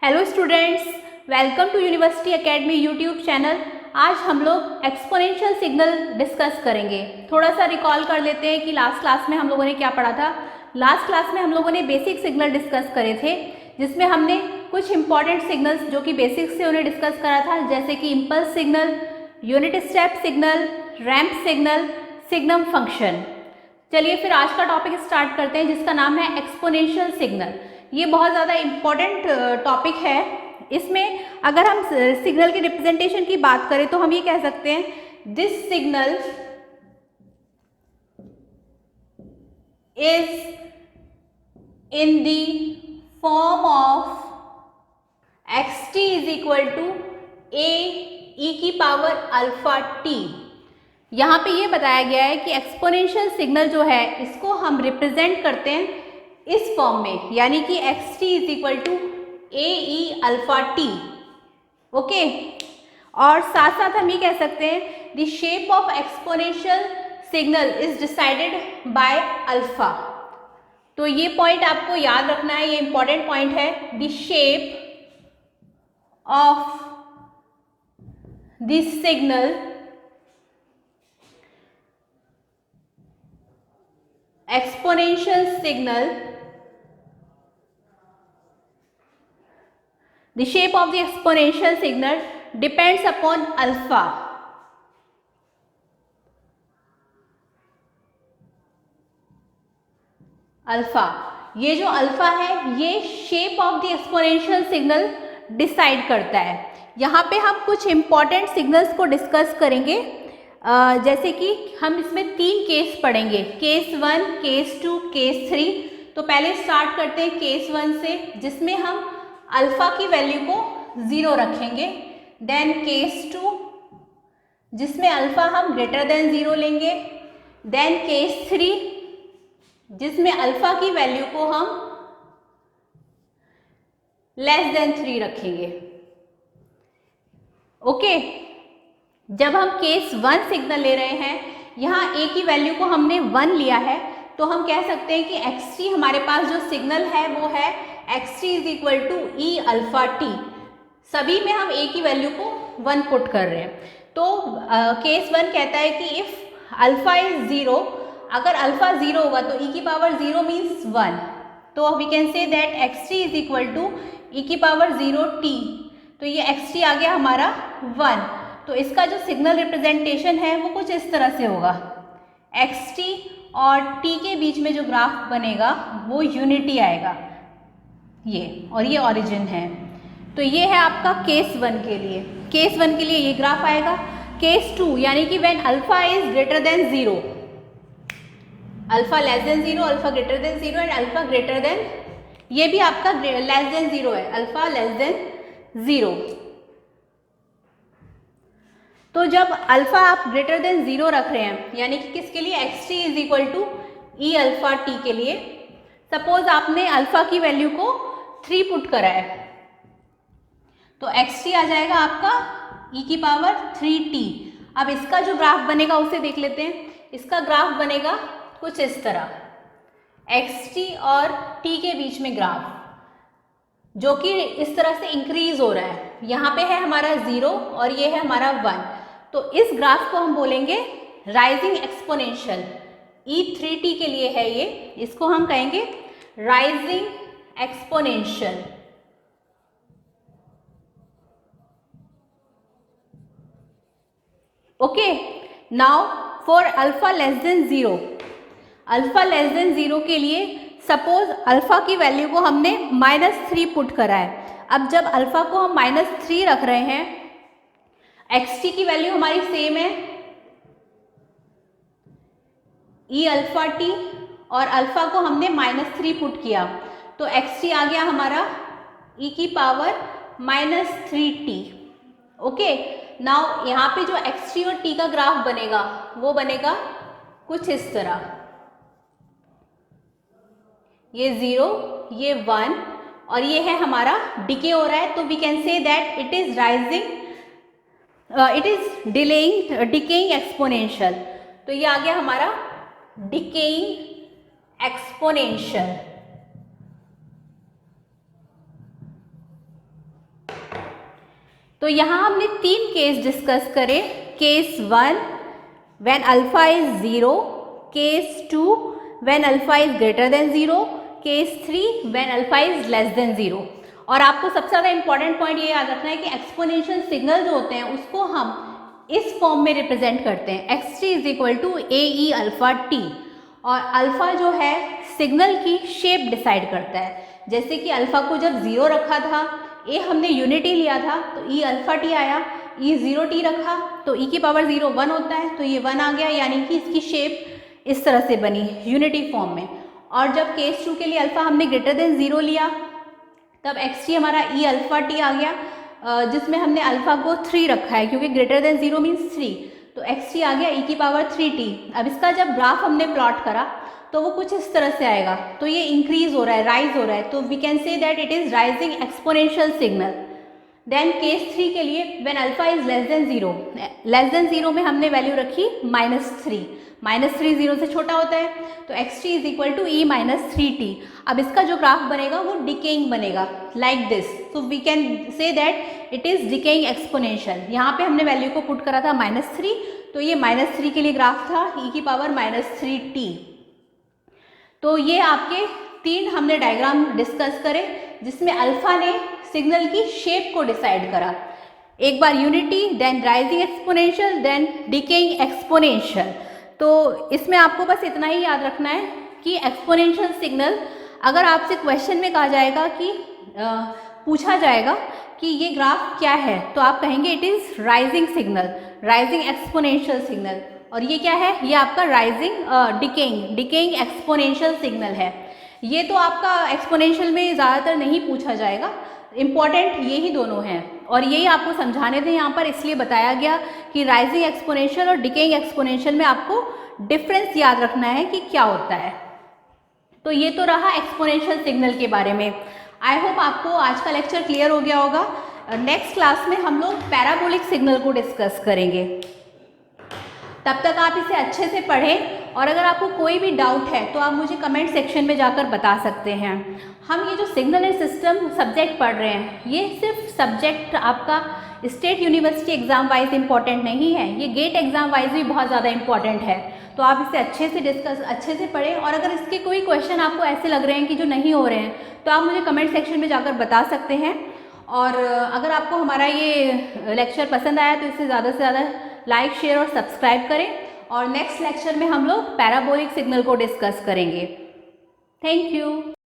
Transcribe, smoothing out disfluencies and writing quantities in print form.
Hello students, welcome to university academy YouTube channel. आज हम लोग एक्सपोनेंशियल सिग्नल डिस्कस करेंगे। थोड़ा सा रिकॉल कर लेते हैं कि लास्ट क्लास में हम लोगों ने क्या पढ़ा था। लास्ट क्लास में हम लोगों ने बेसिक सिग्नल डिस्कस करे थे, जिसमें हमने कुछ इंपॉर्टेंट सिग्नल्स जो कि बेसिक से उन्हें डिस्कस करा था, जैसे कि impulse signal, unit step signal, ramp signal, signum function. चलिए फिर आज का टॉपिक स्टार्ट करते हैं, जिसका नाम है एक्सपोनेंशियल सिग्नल। ये बहुत ज़्यादा इम्पॉर्टेंट टॉपिक है। इसमें अगर हम सिग्नल की रिप्रेजेंटेशन की बात करें तो हम ये कह सकते हैं this signal is in the form of x T is equal to A e की पावर अल्फा टी। यहाँ पे ये बताया गया है कि एक्सपोनेंशियल सिग्नल जो है इसको हम रिप्रेजेंट करते हैं इस फॉर्म में, यानी कि X T is equal to A E alpha T. Okay, और साथ साथ हम ये कह सकते हैं the shape of exponential signal is decided by alpha. तो ये पॉइंट आपको याद रखना है, ये इंपॉर्टेंट पॉइंट है। The shape of this signal exponential signal, the shape of the exponential signal depends upon alpha. Alpha, ये जो अल्फा है ये shape of the exponential signal decide करता है। यहाँ पे हम कुछ इंपॉर्टेंट सिग्नल्स को डिस्कस करेंगे, जैसे कि हम इसमें 3 केस पढ़ेंगे, केस 1, केस 2, केस 3। तो पहले स्टार्ट करते हैं केस 1 से, जिसमें हम अल्फा की वैल्यू को 0 रखेंगे। देन केस 2, जिसमें अल्फा हम ग्रेटर देन 0 लेंगे। देन केस 3, जिसमें अल्फा की वैल्यू को हम लेस देन 3 रखेंगे। ओके, जब हम केस 1 सिग्नल ले रहे हैं, यहाँ ए की वैल्यू को हमने 1 लिया है, तो हम कह सकते हैं कि एक्स टी हमारे पास जो सिग्नल है वो है X T is equal to E alpha T. सभी में हम ए की वैल्यू को 1 पुट कर रहे हैं। तो केस 1 कहता है कि इफ अल्फा इज 0, अगर अल्फा 0 होगा तो ई की पावर 0 मीन्स 1। तो we can say that x T is equal to e की पावर 0 टी। तो ये एक्स टी आ गया हमारा 1। तो इसका जो सिग्नल रिप्रेजेंटेशन है वो कुछ इस तरह से होगा। एक्स टी और टी के बीच में जो ग्राफ बनेगा वो यूनिटी आएगा, ये, और ये ओरिजिन है। तो ये है आपका केस 1 के लिए। केस 1 के लिए ये ग्राफ आएगा। केस 2 यानी कि when alpha is greater than 0, alpha less than 0, alpha greater than 0 and alpha greater than, ये भी आपका लेस देन 0 है, अल्फा लेस देन 0। तो जब अल्फा आप ग्रेटर देन 0 रख रहे हैं, यानी कि किसके लिए, X T is equal to E alpha T के लिए, सपोज आपने अल्फा की वैल्यू को 3 पुट करा है, तो एक्स टी आ जाएगा आपका ई की पावर 3t। अब इसका जो ग्राफ बनेगा उसे देख लेते हैं। इसका ग्राफ बनेगा कुछ इस तरह, एक्स टी और टी के बीच में ग्राफ, जो कि इस तरह से इंक्रीज हो रहा है। यहाँ पे है हमारा 0 और ये है हमारा 1। तो इस ग्राफ को हम बोलेंगे राइजिंग एक्सपोनेंशियल। E3t के लिए है ये, इसको हम कहेंगे rising exponential. Okay, now for alpha less than 0, alpha less than 0 के लिए सपोज अल्फा की वैल्यू को हमने -3 पुट करा है। अब जब अल्फा को हम -3 रख रहे हैं, एक्स टी की वैल्यू हमारी सेम है ई अल्फा टी, और अल्फा को हमने -3 पुट किया, तो एक्स टी आ गया हमारा ई की पावर -3t। ओके, नाउ यहाँ पे जो एक्स टी और टी का ग्राफ बनेगा वो बनेगा कुछ इस तरह, ये 0, ये 1, और ये है हमारा डिके हो रहा है। तो we can say that it is rising, it is decaying exponential. तो ये आ गया हमारा डिकेइंग एक्सपोनेंशियल। तो यहाँ हमने 3 केस डिस्कस करे। Case 1 when alpha is 0, case 2 when alpha is greater than 0, case 3 when alpha is less than 0। और आपको सबसे ज़्यादा इंपॉर्टेंट पॉइंट ये याद रखना है कि एक्सपोनेंशियल सिग्नल जो होते हैं उसको हम इस फॉर्म में रिप्रेजेंट करते हैं, xt is equal to A E alpha T. और अल्फा जो है सिग्नल की शेप डिसाइड करता है। जैसे कि अल्फा को जब 0 रखा था, ए हमने यूनिटी लिया था तो ई अल्फा टी आया, ई 0 टी रखा तो ई की पावर 0 1 होता है तो ये 1 आ गया, यानी कि इसकी शेप इस तरह से बनी यूनिटी फॉर्म में। और जब केस 2 के लिए अल्फा हमने ग्रेटर देन 0 लिया तब xt हमारा ई अल्फा टी आ गया, जिसमें हमने अल्फा को 3 रखा है क्योंकि ग्रेटर देन 0 मीन्स 3, तो xt आ गया ई की पावर 3t। अब इसका जब ग्राफ हमने प्लॉट करा तो वो कुछ इस तरह से आएगा, तो ये इंक्रीज हो रहा है, राइज हो रहा है, तो we can say that it is rising exponential signal. Then case 3 के लिए when alpha is less than 0 में हमने वैल्यू रखी -3, -3 0 से छोटा होता है तो xt is equal to E -3t। अब इसका जो ग्राफ बनेगा वो डिकेइंग बनेगा like this, so we can say that it is decaying exponential. यहाँ पे हमने वैल्यू को पुट करा था -3, तो ये -3 के लिए ग्राफ था e की पावर -3t। तो ये आपके 3 हमने डायग्राम डिस्कस करे जिसमें अल्फा ने सिग्नल की शेप को डिसाइड करा। एक बार unity, then rising exponential, then decaying exponential. तो इसमें आपको बस इतना ही याद रखना है कि एक्सपोनेंशियल सिग्नल अगर आपसे क्वेश्चन में कहा जाएगा कि पूछा जाएगा कि ये ग्राफ क्या है तो आप कहेंगे it is rising signal, rising exponential signal. और ये क्या है, ये आपका राइजिंग डिकेइंग एक्सपोनेंशियल सिग्नल है। ये तो आपका एक्सपोनेंशियल में ज़्यादातर नहीं पूछा जाएगा, इम्पॉर्टेंट ये ही दोनों हैं और यही आपको समझाने थे यहाँ पर, इसलिए बताया गया कि राइजिंग एक्सपोनेंशियल और डिकेइंग एक्सपोनेंशियल में आपको डिफरेंस याद रखना है कि क्या होता है। तो ये तो रहा एक्सपोनेंशियल सिग्नल के बारे में। आई होप आपको आज का लेक्चर क्लियर हो गया होगा। नेक्स्ट क्लास में हम लोग पैराबोलिक सिग्नल को डिस्कस करेंगे। तब तक आप इसे अच्छे से पढ़ें और अगर आपको कोई भी डाउट है तो आप मुझे कमेंट सेक्शन में जाकर बता सकते हैं। हम ये जो सिग्नल एंड सिस्टम सब्जेक्ट पढ़ रहे हैं ये सिर्फ सब्जेक्ट आपका state university exam wise important नहीं है, ये गेट एग्जाम वाइज भी बहुत ज़्यादा इम्पॉर्टेंट है। तो आप इसे अच्छे से पढ़ें और अगर इसके कोई क्वेश्चन आपको ऐसे लग रहे हैं कि जो नहीं हो रहे हैं तो आप मुझे कमेंट सेक्शन में जाकर बता सकते हैं। और अगर आपको हमारा ये लेक्चर पसंद आया तो इसे ज़्यादा से ज़्यादा लाइक, शेयर और सब्सक्राइब करें। और नेक्स्ट लेक्चर में हम लोग पैराबोलिक सिग्नल को डिस्कस करेंगे। Thank you.